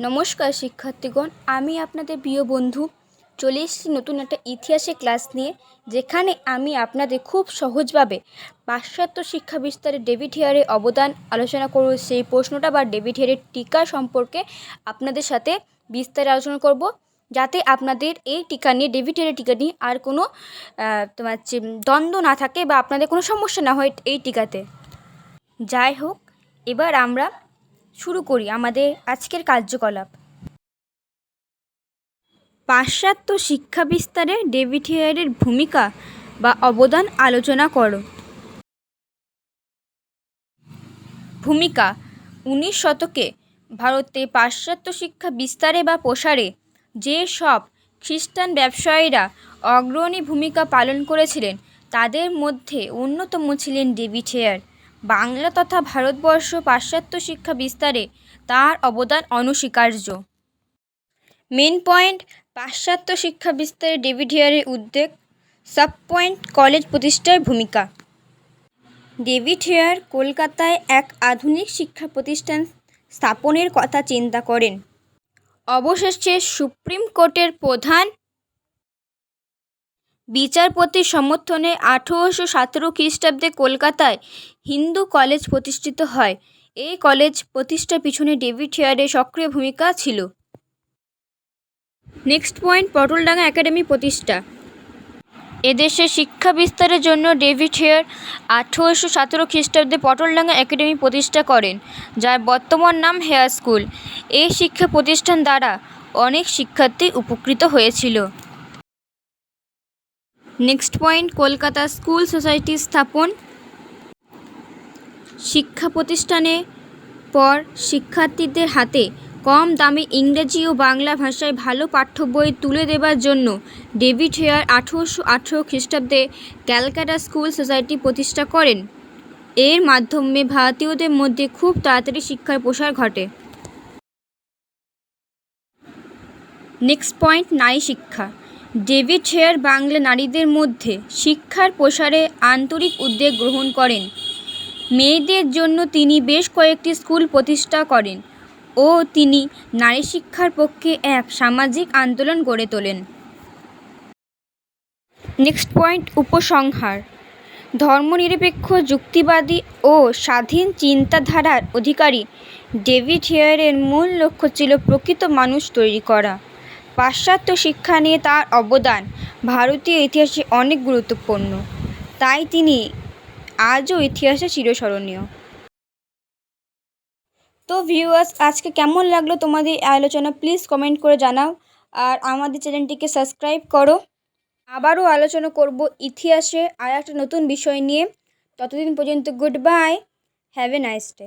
নমস্কার শিক্ষার্থীগণ, আমি আপনাদের প্রিয় বন্ধু চলে এসেছি নতুন একটা ইতিহাসের ক্লাস নিয়ে, যেখানে আমি আপনাদের খুব সহজভাবে পাশ্চাত্য শিক্ষা বিস্তারে ডেভিড হেয়ারের অবদান আলোচনা করব। সেই প্রশ্নটা বা ডেভিড হেয়ারের টিকা সম্পর্কে আপনাদের সাথে বিস্তারে আলোচনা করব, যাতে আপনাদের এই টিকা নিয়ে, ডেভিড হেয়ারের টিকা নিয়ে আর কোনো দ্বন্দ্ব না থাকে বা আপনাদের কোনো সমস্যা না হয় এই টিকাতে। যাই হোক, এবার আমরা শুরু করি আমাদের আজকের কার্যকলাপ। পাশ্চাত্য শিক্ষা বিস্তারে ডেভিড হেয়ারের ভূমিকা বা অবদান আলোচনা করো। ভূমিকা: 19 শতকে ভারতে পাশ্চাত্য শিক্ষা বিস্তারে বা প্রসারে যে সব খ্রিস্টান ব্যবসায়ীরা অগ্রণী ভূমিকা পালন করেছিলেন, তাদের মধ্যে অন্যতম ছিলেন ডেভিড হেয়ার। বাংলা তথা ভারতবর্ষ পাশ্চাত্য শিক্ষা বিস্তারে তার অবদান অনস্বীকার্য। মেন পয়েন্ট: পাশ্চাত্য শিক্ষা বিস্তারে ডেভিড হেয়ারের উদ্যোগ। সাব পয়েন্ট: কলেজ প্রতিষ্ঠায় ভূমিকা। ডেভিড হেয়ার কলকাতায় এক আধুনিক শিক্ষা প্রতিষ্ঠান স্থাপনের কথা চিন্তা করেন। অবশেষে সুপ্রিম কোর্টের প্রধান বিচারপতির সমর্থনে 1817 খ্রিস্টাব্দে কলকাতায় হিন্দু কলেজ প্রতিষ্ঠিত হয়। এই কলেজ প্রতিষ্ঠার পিছনে ডেভিড হেয়ারের সক্রিয় ভূমিকা ছিল। নেক্সট পয়েন্ট: পটলডাঙ্গা একাডেমি প্রতিষ্ঠা। এদেশে শিক্ষা বিস্তারের জন্য ডেভিড হেয়ার 1817 খ্রিস্টাব্দে পটলডাঙ্গা একাডেমি প্রতিষ্ঠা করেন, যার বর্তমান নাম হেয়ার স্কুল। এই শিক্ষা প্রতিষ্ঠান দ্বারা অনেক শিক্ষার্থী উপকৃত হয়েছিল। Next point: Kolkata school society স্থাপন। শিক্ষা প্রতিষ্ঠানের পর শিক্ষার্থীদের হাতে কম দামে ইংরেজি ও বাংলা ভাষায় ভালো পাঠ্য বই তুলে দেবার জন্য ডেভিড হেয়ার 1818 খ্রিস্টাব্দে ক্যালকাটা স্কুল সোসাইটি প্রতিষ্ঠা করেন। এর মাধ্যমে ভারতীয়দের মধ্যে খুব তাড়াতাড়ি শিক্ষার প্রসার ঘটে। নেক্সট পয়েন্ট: নারী শিক্ষা। ডেভিড হেয়ার বাংলা নারীদের মধ্যে শিক্ষার প্রসারে আন্তরিক উদ্যোগ গ্রহণ করেন। মেয়েদের জন্য তিনি বেশ কয়েকটি স্কুল প্রতিষ্ঠা করেন ও তিনি নারী শিক্ষার পক্ষে এক সামাজিক আন্দোলন গড়ে তোলেন। নেক্সট পয়েন্ট: উপসংহার। ধর্মনিরপেক্ষ, যুক্তিবাদী ও স্বাধীন চিন্তাধারার অধিকারী ডেভিড হেয়ারের মূল লক্ষ্য ছিল প্রকৃত মানুষ তৈরি করা। পাশ্চাত্য শিক্ষা নিয়ে তার অবদান ভারতীয় ইতিহাসে অনেক গুরুত্বপূর্ণ, তাই তিনি আজও ইতিহাসে চিরস্মরণীয়। তো ভিউয়ার্স, আজকে কেমন লাগলো তোমাদের এই আলোচনা, প্লিজ কমেন্ট করে জানাও, আর আমাদের চ্যানেলটিকে সাবস্ক্রাইব করো। আবারও আলোচনা করব ইতিহাসে আর একটা নতুন বিষয় নিয়ে। ততদিন পর্যন্ত good bye, have a nice day.